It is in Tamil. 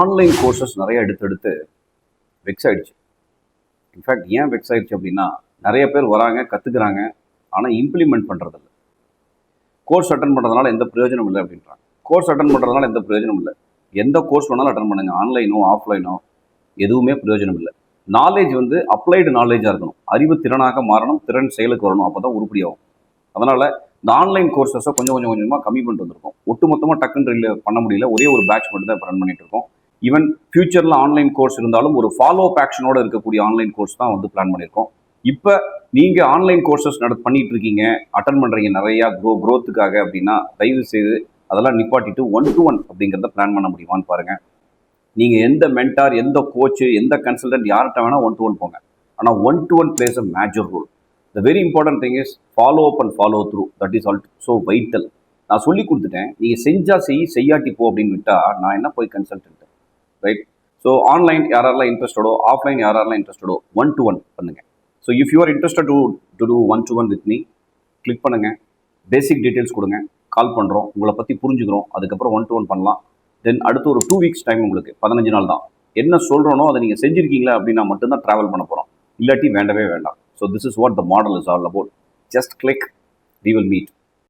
ஆன்லைன் கோர்சஸ் நிறைய எடுத்து வெக்ஸ் ஆயிடுச்சு. இன்ஃபேக்ட் ஏன் வெக்ஸ் ஆயிடுச்சு அப்படின்னா, நிறைய பேர் வராங்க, கற்றுக்குறாங்க, ஆனால் இம்ப்ளிமெண்ட் பண்ணுறதில்ல. கோர்ஸ் அட்டன் பண்ணுறதுனால எந்த பிரயோஜனம் இல்லை அப்படின்றாங்க. கோர்ஸ் அட்டன் பண்ணுறதுனால எந்த பிரயோஜனம் இல்லை. எந்த கோர்ஸ் வேணாலும் அட்டன் பண்ணுங்க, ஆன்லைனோ ஆஃப்லைனோ எதுவுமே பிரயோஜனம் இல்லை. நாலேஜ் வந்து அப்ளைடு நாலேஜாக இருக்கணும், அறிவு திறனாக மாறணும், திறன் செயலுக்கு வரணும், அப்போ தான் உருப்படியாகும். அதனால் இந்த ஆன்லைன் கோர்சஸை கொஞ்சமாக கம்மி பண்ணிட்டு வந்திருக்கோம். ஒட்டுமொத்தமாக டக்குன்னு பண்ண முடியல, ஒரே ஒரு பேட்ச் மட்டும் தான் இப்போ ரன் பண்ணிட்டு இருக்கோம். ஈவன் ஃபியூச்சரில் ஆன்லைன் கோர்ஸ் இருந்தாலும் ஒரு ஃபாலோ அப் ஆக்ஷனோட இருக்கக்கூடிய ஆன்லைன் கோர்ஸ் தான் வந்து பிளான் பண்ணியிருக்கோம். இப்போ நீங்கள் ஆன்லைன் கோர்சஸ் பண்ணிட்டு இருக்கீங்க, அட்டன் பண்ணுறீங்க நிறையா க்ரோத்துக்காக அப்படின்னா தயவு செய்து அதெல்லாம் நிப்பாட்டிட்டு 1-to-1 அப்படிங்கிறத பிளான் பண்ண முடியுமான்னு பாருங்கள். நீங்கள் எந்த மென்டார், எந்த கோச்சு, எந்த கன்சல்டன்ட் யார்கிட்ட வேணால் 1-to-1 போங்க. ஆனால் 1-to-1 plays a major role. The very important thing is follow up and follow through. That is also vital. நான் சொல்லி கொடுத்துட்டேன், நீங்கள் செஞ்சா செய்யாட்டி போ அப்படின்னு விட்டா நான் என்ன போய் கன்சல்டன்ட், ரைட்? ஸோ ஆன்லைன் யாரெல்லாம் இன்ட்ரெஸ்டடோ, ஆஃப்லைன் யாரெல்லாம் இன்ட்ரெஸ்டடோ 1-to-1 பண்ணுங்க. So if you are interested to do 1-to-1 with me, click பண்ணுங்க, பேசிக் டீட்டெயில்ஸ் கொடுங்க, கால் பண்ணுறோம், உங்களை பற்றி புரிஞ்சுக்கிறோம், அதுக்கப்புறம் 1-to-1 பண்ணலாம். தென் அடுத்து ஒரு 2 weeks டைம், உங்களுக்கு 15 நாள் தான். என்ன சொல்கிறோனோ அதை நீங்கள் செஞ்சுருக்கீங்களா அப்படின்னா மட்டும்தான் ட்ராவல் பண்ண போகிறோம், இல்லாட்டி வேண்டவே வேண்டாம். So this is what the model is all about. Just click, we will meet.